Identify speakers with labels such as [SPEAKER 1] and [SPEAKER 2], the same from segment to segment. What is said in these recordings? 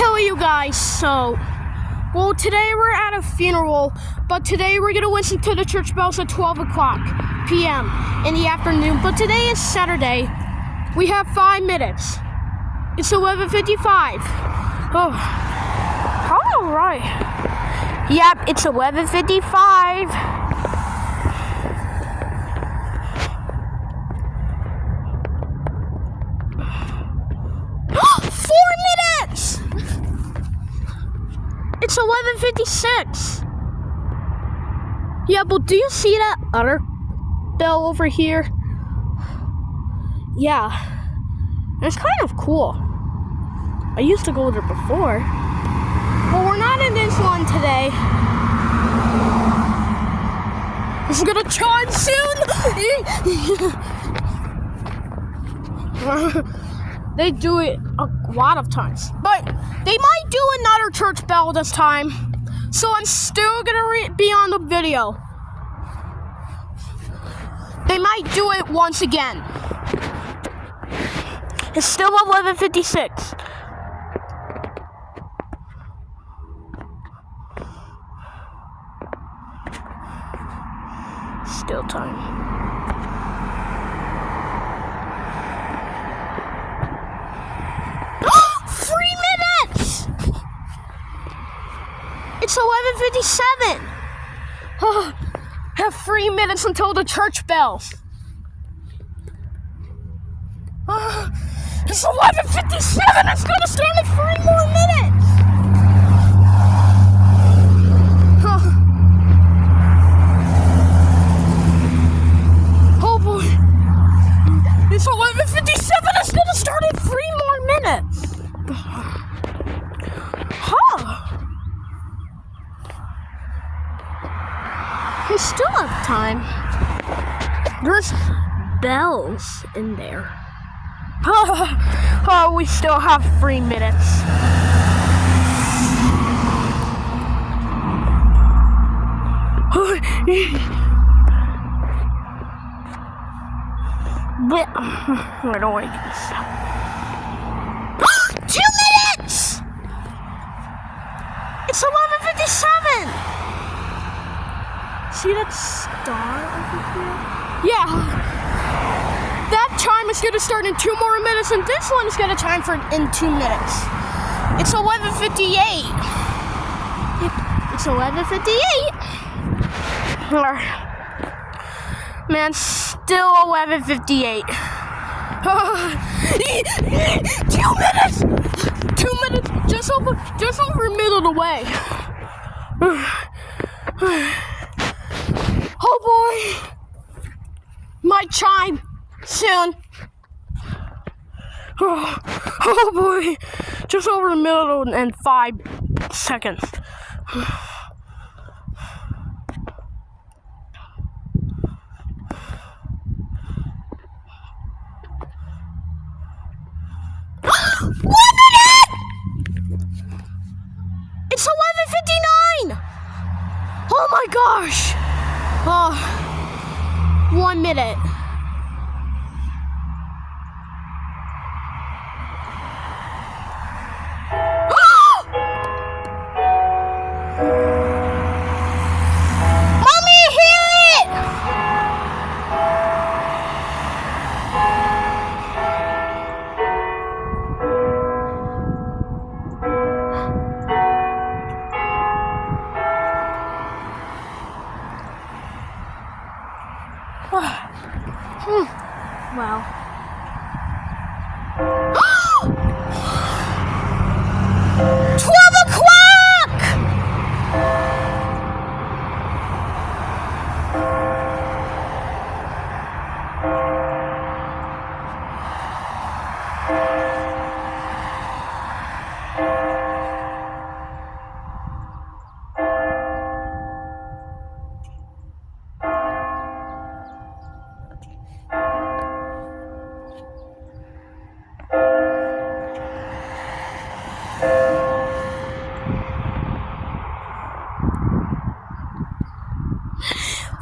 [SPEAKER 1] Hello, you guys. Well, today we're at a funeral, but today we're gonna listen to the church bells at 12 o'clock p.m. in the afternoon. But today is Saturday. We have 5 minutes. It's 11:55. Oh, all right. Yep, it's 11:55. It's 11:56. Yeah, but do you see that other bell over here? Yeah, it's kind of cool. I used to go there before. Well, we're not in this one today. It's gonna chime soon. They do it a lot of times, but they might do another church bell this time, so I'm still gonna be on the video. They might do it once again. It's still 11:56. Still time. It's 11:57. Oh, have 3 minutes until the church bells. Oh, it's 11:57. It's gonna start in 3 more minutes. Oh boy. It's 11:57. It's gonna start in 3 more minutes. We still have time. There's bells in there. Oh, we still have 3 minutes. But I don't like this. 2 minutes! It's 11:57. See that star over here? Yeah. That chime is gonna start in 2 more minutes, and this one is gonna chime in 2 minutes. It's 11:58. It's 11:58. Man, still 11:58. 2 minutes. 2 minutes. Just over a minute away. Oh boy! Might chime soon. Oh boy! Just over a minute and 5 seconds. It's 11:59! Oh my gosh! Oh, 1 minute. Mommy, hear it! Wow. 12 o'clock!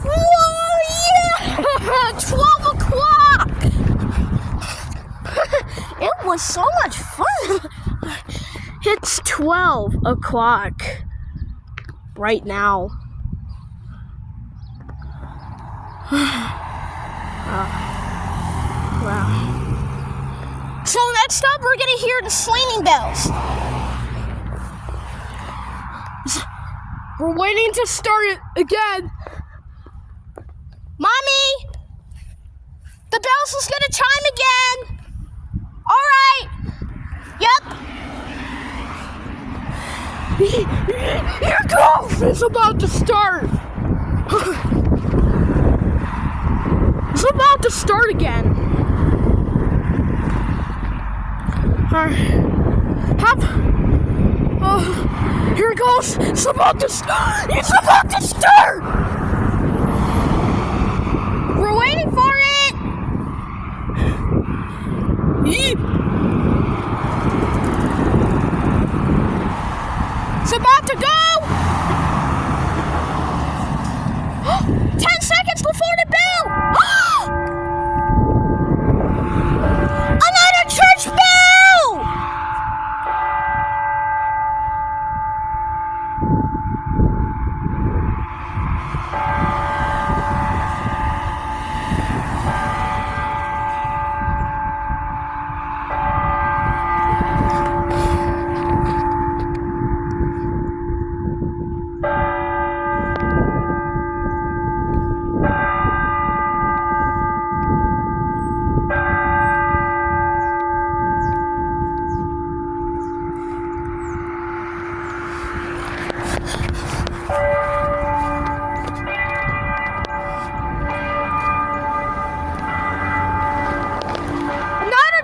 [SPEAKER 1] Whoa, yeah! 12 o'clock! It was so much fun. It's 12 o'clock right now. Wow. So next up, we're gonna hear the slinging bells. We're waiting to start it again. Mommy, the bells is gonna chime again. All right. Yep. Here it goes. It's about to start. It's about to start again. Here it goes. It's about to start. It's about to start. We're waiting for it. It's about to go. 10 seconds before the bell. Another church bell.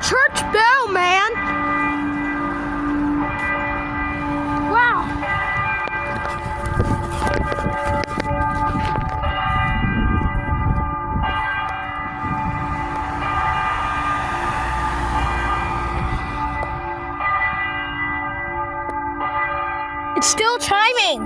[SPEAKER 1] Church bell, man. Wow. It's still chiming.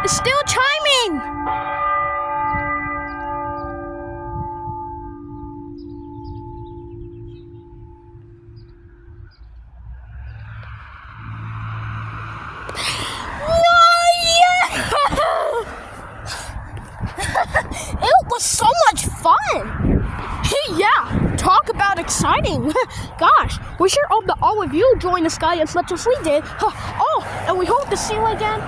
[SPEAKER 1] It's still chiming! It was so much fun! Yeah, talk about exciting! Gosh, we sure hope that all of you join the sky as much as we did. Oh, and we hope to see you again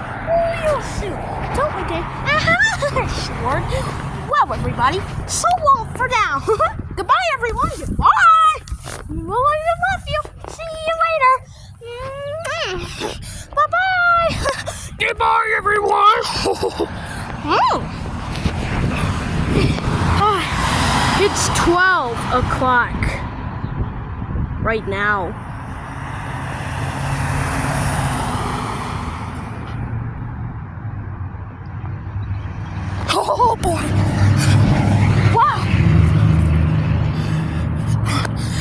[SPEAKER 1] real soon, don't we, Dave? Sure. Well, everybody, so long for now. Goodbye, everyone. Goodbye. Well, I love you. See you later. Bye-bye. Goodbye, everyone. It's 12 o'clock right now. Oh boy! Wow!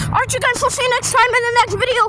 [SPEAKER 1] Alright, you guys, we'll see you next time in the next video.